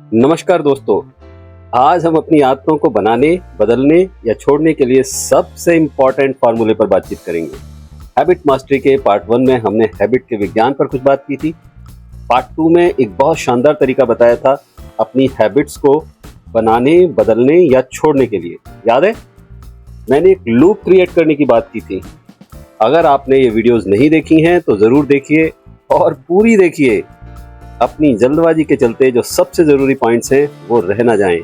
नमस्कार दोस्तों। आज हम अपनी आदतों को बनाने, बदलने या छोड़ने के लिए सबसे इम्पोर्टेंट फार्मूले पर बातचीत करेंगे। हैबिट मास्टरी के पार्ट 1 में हमने हैबिट के विज्ञान पर कुछ बात की थी। पार्ट 2 में एक बहुत शानदार तरीका बताया था अपनी हैबिट्स को बनाने, बदलने या छोड़ने के लिए। याद है? मैंने एक लूप क्रिएट करने की बात की थी। अगर आपने ये वीडियोस नहीं देखी हैं तो ज़रूर देखिए और पूरी देखिए। अपनी जल्दबाजी के चलते जो सबसे ज़रूरी पॉइंट्स हैं वो रह ना जाएं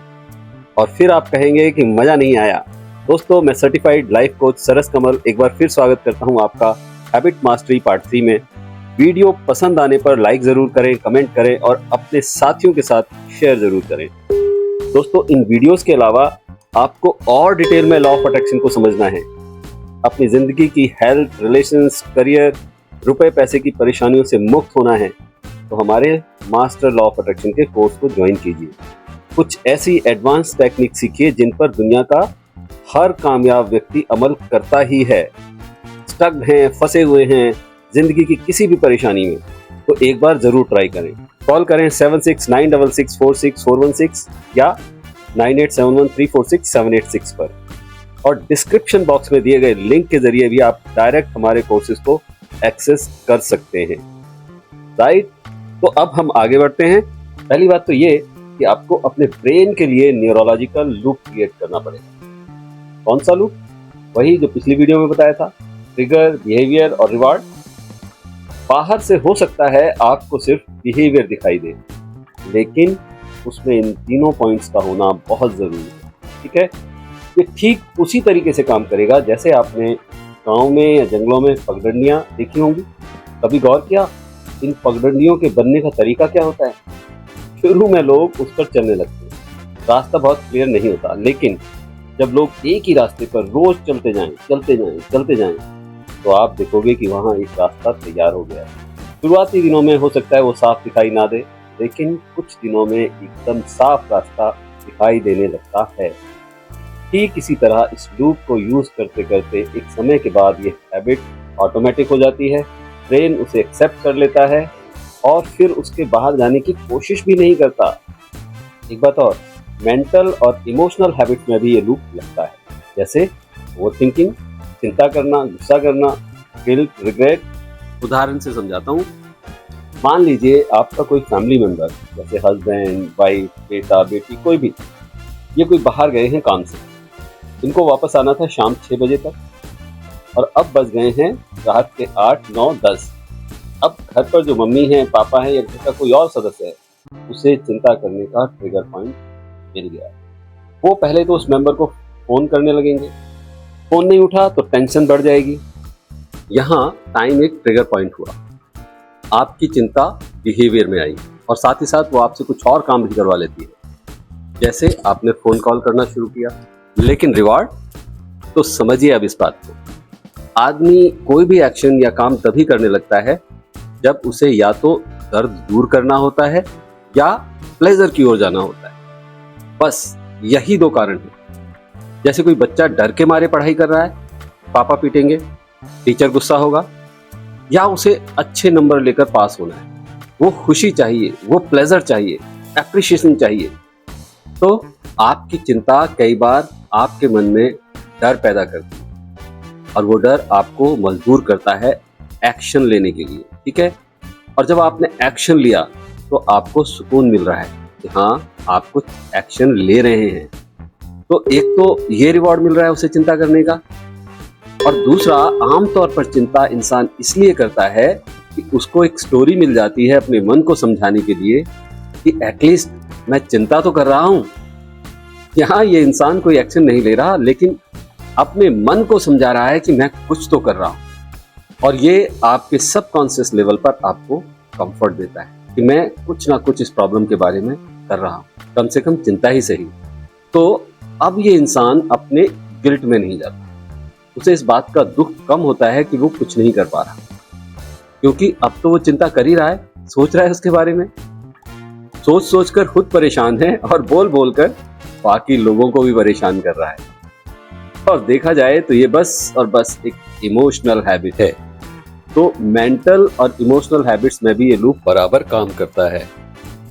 और फिर आप कहेंगे कि मज़ा नहीं आया। दोस्तों, मैं सर्टिफाइड लाइफ कोच सरस कमल एक बार फिर स्वागत करता हूं आपका हैबिट मास्टरी पार्ट 3 में। वीडियो पसंद आने पर लाइक ज़रूर करें, कमेंट करें और अपने साथियों के साथ शेयर ज़रूर करें। दोस्तों, इन वीडियोस के अलावा आपको और डिटेल में लॉ ऑफ अट्रैक्शन को समझना है, अपनी ज़िंदगी की हेल्थ, रिलेशंस, करियर, रुपए पैसे की परेशानियों से मुक्त होना है तो हमारे मास्टर लॉ ऑफ अट्रैक्शन के कोर्स को ज्वाइन कीजिए। कुछ ऐसी एडवांस टेक्निक सीखिए जिन पर दुनिया का हर कामयाब व्यक्ति अमल करता ही है। स्टक हैं, फंसे हुए हैं जिंदगी की किसी भी परेशानी में, तो एक बार जरूर ट्राई करें। कॉल करें 7696664616 या 9871346786 पर और डिस्क्रिप्शन बॉक्स में दिए गए लिंक के जरिए भी आप डायरेक्ट हमारे कोर्सेज को एक्सेस कर सकते हैं। राइट, तो अब हम आगे बढ़ते हैं। पहली बात तो ये कि आपको अपने ब्रेन के लिए न्यूरोलॉजिकल लूप क्रिएट करना पड़ेगा। कौन सा लूप? वही जो पिछली वीडियो में बताया था, ट्रिगर, बिहेवियर और रिवार्ड। बाहर से हो सकता है आपको सिर्फ बिहेवियर दिखाई दे, लेकिन उसमें इन तीनों पॉइंट्स का होना बहुत जरूरी है। ठीक है, ये ठीक उसी तरीके से काम करेगा जैसे आपने गाँव में या जंगलों में पगडंडियां देखी होंगी। कभी गौर किया इन पगडंडियों के बनने का तरीका क्या होता है? शुरू में लोग उस पर चलने लगते हैं, रास्ता बहुत क्लियर नहीं होता, लेकिन जब लोग एक ही रास्ते पर रोज चलते जाएं, तो आप देखोगे कि वहाँ एक रास्ता तैयार हो गया है। शुरुआती दिनों में हो सकता है वो साफ दिखाई ना दे, लेकिन कुछ दिनों में एकदम साफ रास्ता दिखाई देने लगता है। ठीक इसी तरह इस लूप को यूज करते करते एक समय के बाद ये हैबिट ऑटोमेटिक हो जाती है। ब्रेन उसे एक्सेप्ट कर लेता है और फिर उसके बाहर जाने की कोशिश भी नहीं करता। एक बात और, मेंटल और इमोशनल हैबिट्स में भी ये लूप लगता है, जैसे ओवर थिंकिंग, चिंता करना, गुस्सा करना, गिल्ट, रिग्रेट। उदाहरण से समझाता हूँ। मान लीजिए आपका कोई फैमिली मेंबर, जैसे हस्बैंड, वाइफ, बेटा, बेटी, कोई भी, ये कोई बाहर गए हैं काम से। इनको वापस आना था शाम 6 बजे तक और अब बज गए हैं रात के 8, 9, 10। अब घर पर जो मम्मी है, पापा है या घर का कोई और सदस्य है, उसे चिंता करने का ट्रिगर पॉइंट मिल गया। वो पहले तो उस मेंबर को फोन करने लगेंगे। फोन नहीं उठा तो टेंशन बढ़ जाएगी। यहाँ टाइम एक ट्रिगर पॉइंट हुआ। आपकी चिंता बिहेवियर में आई और साथ ही साथ वो आपसे कुछ और काम भी करवा लेती है, जैसे आपने फोन कॉल करना शुरू किया। लेकिन रिवार्ड? तो समझिए अब इस बात को। आदमी कोई भी एक्शन या काम तभी करने लगता है जब उसे या तो दर्द दूर करना होता है या प्लेजर की ओर जाना होता है। बस यही 2 कारण हैं। जैसे कोई बच्चा डर के मारे पढ़ाई कर रहा है, पापा पीटेंगे, टीचर गुस्सा होगा, या उसे अच्छे नंबर लेकर पास होना है। वो खुशी चाहिए, वो प्लेजर चाहिए, एप्रिशिएशन चाहिए। तो आपकी चिंता कई बार आपके मन में डर पैदा करती है और वो डर आपको मजबूर करता है एक्शन लेने के लिए। ठीक है, और जब आपने एक्शन लिया तो आपको सुकून मिल रहा है कि हाँ, आप कुछ एक्शन ले रहे हैं। तो एक तो ये रिवॉर्ड मिल रहा है उसे चिंता करने का, और दूसरा, आमतौर पर चिंता इंसान इसलिए करता है कि उसको एक स्टोरी मिल जाती है अपने मन को समझाने के लिए कि एटलीस्ट मैं चिंता तो कर रहा हूँ। यहाँ ये इंसान कोई एक्शन नहीं ले रहा, लेकिन अपने मन को समझा रहा है कि मैं कुछ तो कर रहा हूँ, और ये आपके सबकॉन्शियस लेवल पर आपको कंफर्ट देता है कि मैं कुछ ना कुछ इस प्रॉब्लम के बारे में कर रहा हूँ, कम से कम चिंता ही सही। तो अब ये इंसान अपने गिल्ट में नहीं जाता, उसे इस बात का दुख कम होता है कि वो कुछ नहीं कर पा रहा, क्योंकि अब तो वो चिंता कर ही रहा है, सोच रहा है उसके बारे में। सोच सोच कर खुद परेशान है और बोल बोल कर बाकी लोगों को भी परेशान कर रहा है। और देखा जाए तो ये बस और बस एक इमोशनल हैबिट है। तो मेंटल और इमोशनल हैबिट्स में भी ये लूप बराबर काम करता है।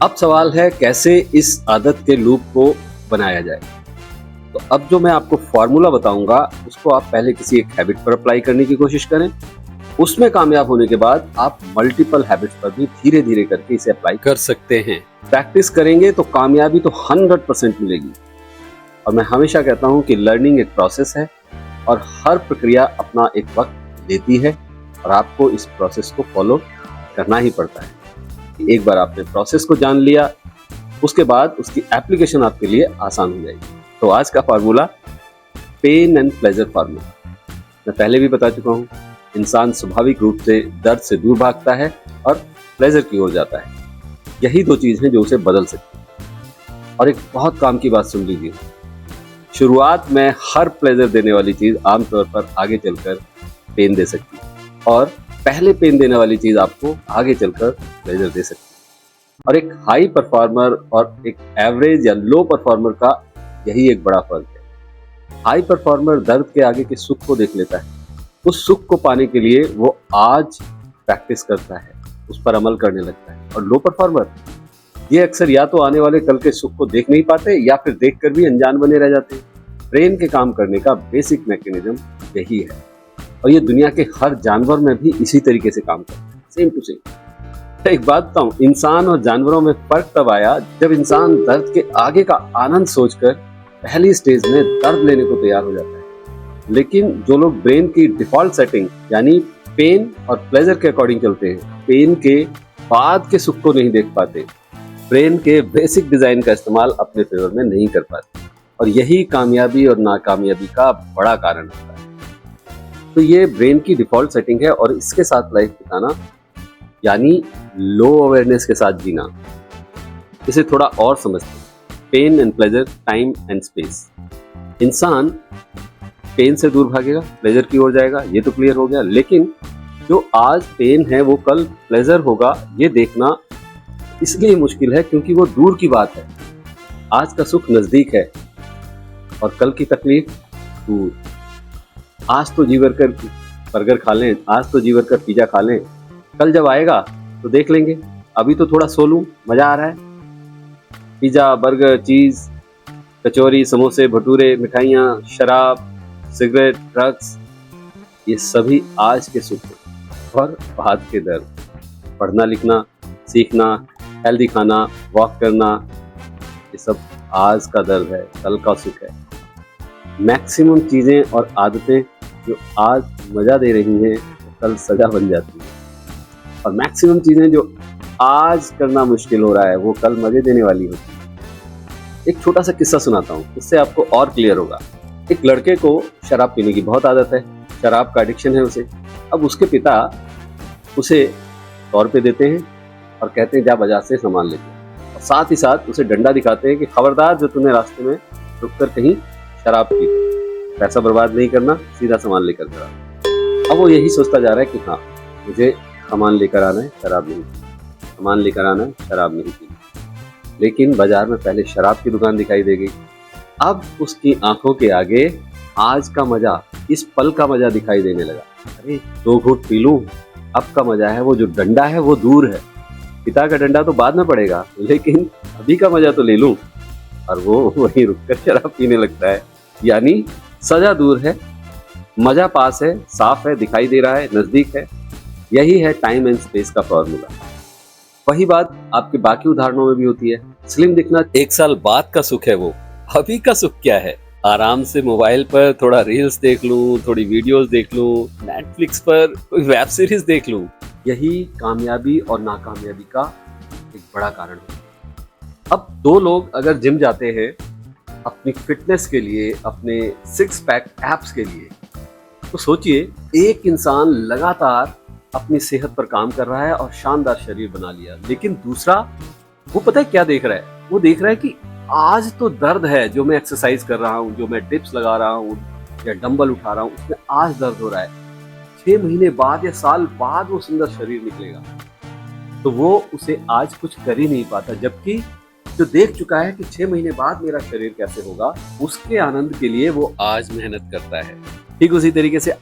अब सवाल है कैसे इस आदत के लूप को बनाया जाए। तो अब जो मैं आपको फॉर्मूला बताऊंगा उसको आप पहले किसी एक हैबिट पर अप्लाई करने की कोशिश करें। उसमें कामयाब होने के बाद आप मल्टीपल हैबिट्स पर भी धीरे धीरे करके इसे अप्लाई कर सकते हैं। प्रैक्टिस करेंगे तो कामयाबी तो 100% मिलेगी। और मैं हमेशा कहता हूं कि लर्निंग एक प्रोसेस है और हर प्रक्रिया अपना एक वक्त लेती है और आपको इस प्रोसेस को फॉलो करना ही पड़ता है। एक बार आपने प्रोसेस को जान लिया उसके बाद उसकी एप्लीकेशन आपके लिए आसान हो जाएगी। तो आज का formula pain and pleasure formula. मैं पहले भी बता चुका हूँ, इंसान स्वाभाविक रूप से दर्द से दूर भागता है और प्लेजर की ओर जाता है। यही दो चीज़ हैं जो उसे बदल सकती हैं। और एक बहुत काम की बात सुन लीजिए, शुरुआत में हर प्लेजर देने वाली चीज़ आमतौर पर आगे चलकर पेन दे सकती है और पहले पेन देने वाली चीज़ आपको आगे चलकर प्लेजर दे सकती है। और एक हाई परफॉर्मर और एक एवरेज या लो परफॉर्मर का यही एक बड़ा फर्क है। हाई परफॉर्मर दर्द के आगे के सुख को देख लेता है, उस सुख को पाने के लिए वो आज प्रैक्टिस करता है, उस पर अमल करने लगता है। और लो परफॉर्मर ये अक्सर या तो आने वाले कल के सुख को देख नहीं पाते या फिर देखकर भी अनजान बने रह जाते हैं। ब्रेन के काम करने का बेसिक मैकेनिज्म यही है और ये दुनिया के हर जानवर में भी इसी तरीके से काम करता है, सेम टू सेम। एक बात बताऊं, इंसान और जानवरों में फर्क तब आया जब इंसान दर्द के आगे का आनंद सोचकर पहली स्टेज में दर्द लेने को तैयार हो जाता है। लेकिन जो लोग ब्रेन की डिफॉल्ट सेटिंग यानी पेन और प्लेजर के अकॉर्डिंग चलते हैं, पेन के बाद के सुख को नहीं देख पाते, ब्रेन के बेसिक डिजाइन का इस्तेमाल अपने फेवर में नहीं कर पाते, और यही कामयाबी और नाकामयाबी का बड़ा कारण होता है। तो ये ब्रेन की डिफॉल्ट सेटिंग है और इसके साथ लाइफ बिताना यानी लो अवेयरनेस के साथ जीना। इसे थोड़ा और समझते हैं, pain and pleasure, time and space. इंसान पेन से दूर भागेगा, प्लेजर की ओर जाएगा, ये तो क्लियर हो गया। लेकिन जो आज पेन है वो कल प्लेजर होगा, ये देखना इसलिए मुश्किल है क्योंकि वो दूर की बात है। आज का सुख नजदीक है और कल की तकलीफ दूर। आज तो जी भर कर बर्गर खा लें, आज तो जी भर कर पिज्जा खा लें, कल जब आएगा तो देख लेंगे। अभी तो थोड़ा सो लूं, मजा आ रहा है। पिज्जा, बर्गर, चीज, कचौरी, समोसे, भटूरे, मिठाइयाँ, शराब, सिगरेट, ड्रग्स, ये सभी आज के सुख हैं और बाद के दर्द। पढ़ना लिखना, सीखना, हेल्दी खाना, वॉक करना, ये सब आज का दर्द है, कल का सुख है। मैक्सिमम चीज़ें और आदतें जो आज मज़ा दे रही हैं वो कल सजा बन जाती हैं, और मैक्सिमम चीज़ें जो आज करना मुश्किल हो रहा है वो कल मज़े देने वाली होती है। एक छोटा सा किस्सा सुनाता हूँ, इससे आपको और क्लियर होगा। एक लड़के को शराब पीने की बहुत आदत है, शराब का एडिक्शन है उसे। अब उसके पिता उसे 100 रुपये देते हैं और कहते हैं जा बाजार से सामान लेते हैं, और साथ ही साथ उसे डंडा दिखाते हैं कि खबरदार जो तुम्हें रास्ते में रुककर कहीं शराब पी, पैसा बर्बाद नहीं करना, सीधा सामान लेकर जा। अब वो यही सोचता जा रहा है कि हाँ मुझे सामान लेकर आना है, शराब नहीं पीनी, सामान लेकर आना है, शराब नहीं पीनी। लेकिन बाजार में पहले शराब की दुकान दिखाई दे गई। अब उसकी आंखों के आगे आज का मजा, इस पल का मजा दिखाई देने लगा। अरे 2 घूंट पी लूं, अब का मजा है, वो जो डंडा है वो दूर है, पिता का डंडा तो बाद में पड़ेगा, लेकिन अभी का मजा तो ले लूं। और वो वहीं रुककर शराब पीने लगता है। यानी सजा दूर है, मजा पास है, साफ है, दिखाई दे रहा है, नजदीक है। यही है टाइम एंड स्पेस का फॉर्मूला। वही बात आपके बाकी उदाहरणों में भी होती है। स्लिम दिखना 1 साल बाद का सुख है, वो अभी का सुख क्या है? आराम से मोबाइल पर थोड़ा रील्स देख लूं, थोड़ी वीडियोस देख लूं, नेटफ्लिक्स पर कोई वेब सीरीज देख लूं, यही कामयाबी और नाकामयाबी का एक बड़ा कारण है। अब 2 लोग अगर जिम जाते हैं अपनी फिटनेस के लिए, अपने 6 पैक एप्स के लिए, तो सोचिए एक इंसान लगातार अपनी सेहत पर काम कर रहा है और शानदार शरीर बना लिया, लेकिन दूसरा वो पता है क्या देख रहा है? वो देख रहा है कि आज तो दर्द है, जो मैं एक्सरसाइज कर रहा हूँ, जो मैं डिप्स लगा रहा हूँ या डंबल उठा रहा हूँ, उसमें आज दर्द हो रहा है। 6 महीने बाद या साल बाद वो सुंदर शरीर निकलेगा, तो वो उसे आज कुछ कर ही नहीं पाता। जबकि जो देख चुका है कि 6 महीने बाद मेरा शरीर कैसे होगा, उसके आनंद के लिए वो आज मेहनत करता है। ठीक उसी तरीके से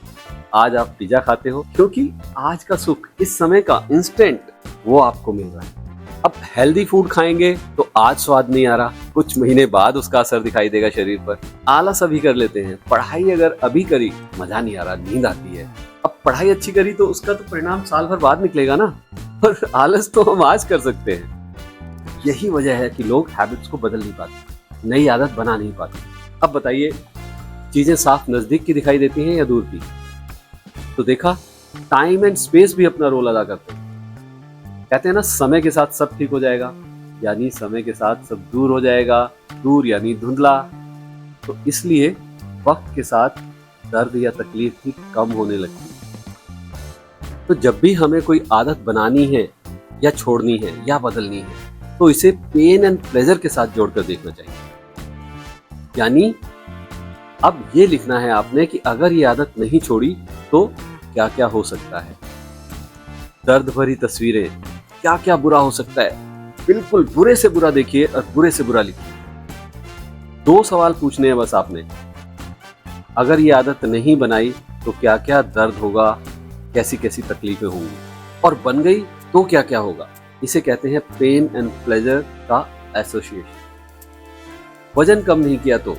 आज आप पिज्जा खाते हो क्योंकि आज का सुख, इस समय का इंस्टेंट, वो आपको मिल रहा है। अब हेल्दी फूड खाएंगे तो आज स्वाद नहीं आ रहा, कुछ महीने बाद उसका असर दिखाई देगा शरीर पर। आलस अभी कर लेते हैं, पढ़ाई अगर अभी करी मजा नहीं आ रहा, नींद आती है। अब पढ़ाई अच्छी करी तो उसका तो परिणाम साल भर बाद निकलेगा ना, और आलस तो हम आज कर सकते हैं। यही वजह है कि लोग हैबिट्स को बदल नहीं पाते, नई आदत बना नहीं पाते। अब बताइए, चीजें साफ नजदीक की दिखाई देती हैं या दूर की? तो देखा, टाइम एंड स्पेस भी अपना रोल अदा करते हैं। कहते हैं ना, समय के साथ सब ठीक हो जाएगा, यानी समय के साथ सब दूर हो जाएगा, दूर यानी धुंधला। तो इसलिए वक्त के साथ दर्द या तकलीफ भी कम होने लगती है। तो जब भी हमें कोई आदत बनानी है या छोड़नी है या बदलनी है, तो इसे पेन एंड प्लेजर के साथ जोड़कर देखना चाहिए। यानी अब ये लिखना है आपने कि अगर ये आदत नहीं छोड़ी तो क्या क्या हो सकता है। दर्द भरी तस्वीरें, क्या क्या बुरा हो सकता है, बिल्कुल बुरे से बुरा देखिए और बुरे से बुरा लिखिए। 2 सवाल पूछने हैं बस आपने। अगर ये आदत नहीं बनाई तो क्या क्या दर्द होगा, कैसी कैसी तकलीफें होंगी, और बन गई तो क्या क्या होगा। इसे कहते हैं पेन एंड प्लेजर का एसोसिएशन। वजन कम नहीं किया तो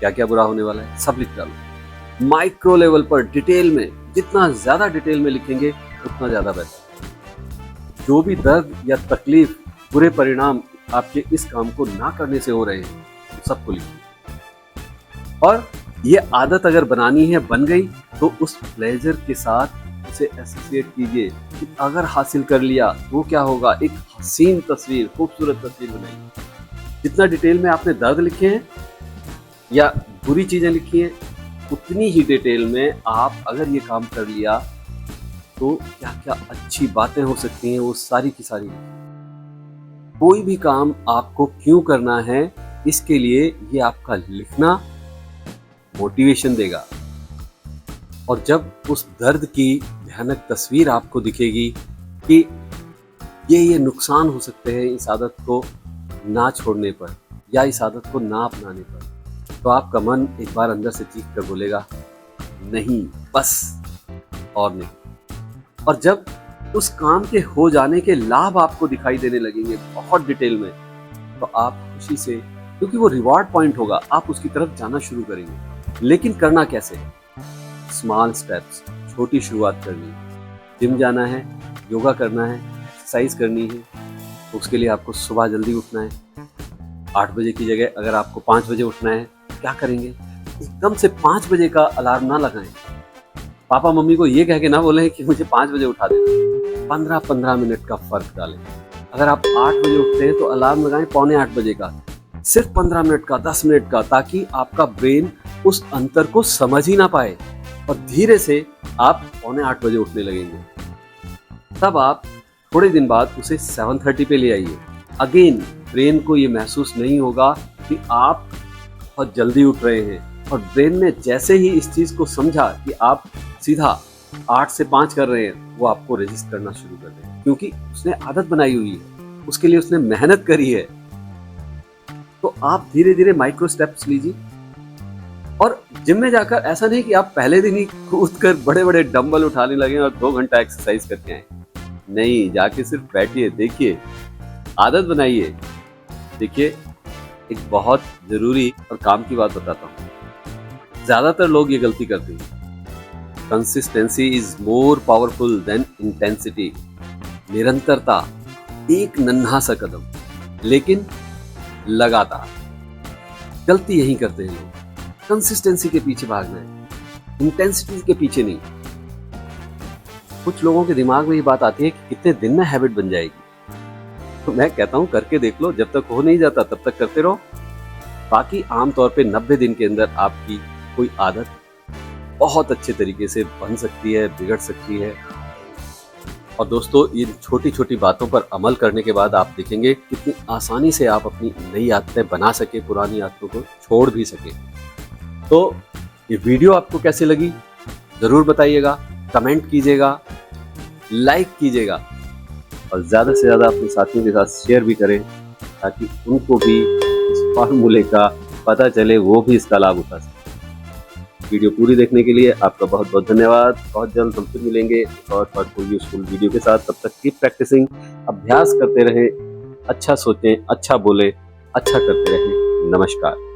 क्या क्या बुरा होने वाला है, सब लिख डालो। माइक्रो लेवल पर डिटेल में, जितना ज्यादा डिटेल में लिखेंगे उतना ज्यादा बेहतर। जो भी दर्द या तकलीफ, बुरे परिणाम आपके इस काम को ना करने से हो रहे हैं, सबको लिखिए। और ये आदत अगर बनानी है, बन गई, तो उस प्लेजर के साथ उसे एसोसिएट कीजिए कि अगर हासिल कर लिया तो क्या होगा। एक हसीन तस्वीर, खूबसूरत तस्वीर बनाइए। जितना डिटेल में आपने दर्द लिखे हैं या बुरी चीजें लिखी हैं, उतनी ही डिटेल में आप अगर ये काम कर लिया तो क्या क्या अच्छी बातें हो सकती हैं, वो सारी की सारी। कोई भी काम आपको क्यों करना है, इसके लिए ये आपका लिखना मोटिवेशन देगा। और जब उस दर्द की भयानक तस्वीर आपको दिखेगी कि ये नुकसान हो सकते हैं इस आदत को ना छोड़ने पर या इस आदत को ना अपनाने पर, तो आपका मन एक बार अंदर से चीख कर बोलेगा, नहीं, बस और नहीं। और जब उस काम के हो जाने के लाभ आपको दिखाई देने लगेंगे बहुत डिटेल में, तो आप खुशी से, क्योंकि वो रिवॉर्ड पॉइंट होगा, आप उसकी तरफ जाना शुरू करेंगे। लेकिन करना कैसे है? स्मॉल स्टेप्स, छोटी शुरुआत करनी है। जिम जाना है, योगा करना है, एक्सरसाइज करनी है, तो उसके लिए आपको सुबह जल्दी उठना है। 8 बजे की जगह अगर आपको 5 बजे उठना है, क्या करेंगे? एकदम से 5 बजे का अलार्म ना लगाएं। पापा मम्मी को ये कह के ना बोलें कि मुझे 5 बजे उठा देना। 15-15 मिनट का फर्क डालें। अगर आप 8 बजे उठते हैं तो अलार्म लगाएं 7:45 बजे का, सिर्फ 15 मिनट का, 10 मिनट का, ताकि आपका ब्रेन उस अंतर को समझ ही ना पाए और धीरे से आप 7:45 बजे उठने लगेंगे। तब आप थोड़े दिन बाद उसे 7:30 पे ले आइए। अगेन ब्रेन को ये महसूस नहीं होगा कि आप बहुत जल्दी उठ रहे हैं, और ब्रेन ने जैसे ही इस चीज को समझा कि आप सीधा 8 से 5 कर रहे हैं, वो आपको रेजिस्ट करना शुरू कर देगा, क्योंकि उसने आदत बनाई हुई है, उसके लिए उसने मेहनत करी है। तो आप धीरे धीरे माइक्रो स्टेप्स लीजिए। और जिम में जाकर ऐसा नहीं कि आप पहले दिन ही कूद कर बड़े बड़े डंबल उठाने लगे और 2 घंटा एक्सरसाइज करके आए। नहीं, जाके सिर्फ बैठिए, देखिए, आदत बनाइए। देखिए, एक बहुत जरूरी और काम की बात बताता हूँ। ज्यादातर लोग ये गलती करते हैं। Consistency is more powerful than intensity. निरंतरता, एक नन्हा सा कदम, लेकिन लगातार। गलती यही करते हैं लोग। कंसिस्टेंसी के पीछे भागना है, इंटेंसिटी के पीछे नहीं। कुछ लोगों के दिमाग में ये बात आती है कि कितने दिन में हैबिट बन जाएगी। तो मैं कहता हूं करके देख लो, जब तक हो नहीं जाता तब तक करते रहो। बाकी आमतौर पे 90 दिन के अंदर आपकी कोई आदत बहुत अच्छे तरीके से बन सकती है, बिगड़ सकती है। और दोस्तों, इन छोटी छोटी बातों पर अमल करने के बाद आप देखेंगे कितनी आसानी से आप अपनी नई आदतें बना सके, पुरानी आदतों को छोड़ भी सके। तो ये वीडियो आपको कैसे लगी जरूर बताइएगा, कमेंट कीजिएगा, लाइक कीजिएगा, और ज़्यादा से ज़्यादा अपने साथियों के साथ शेयर भी करें, ताकि उनको भी इस फार्मूले का पता चले, वो भी इसका लाभ उठा सकें। वीडियो पूरी देखने के लिए आपका बहुत बहुत धन्यवाद। बहुत जल्द हम फिर मिलेंगे एक और कोई यूजफुल वीडियो के साथ। तब तक कीप प्रैक्टिसिंग, अभ्यास करते रहें, अच्छा सोचें, अच्छा बोले, अच्छा करते रहें। नमस्कार।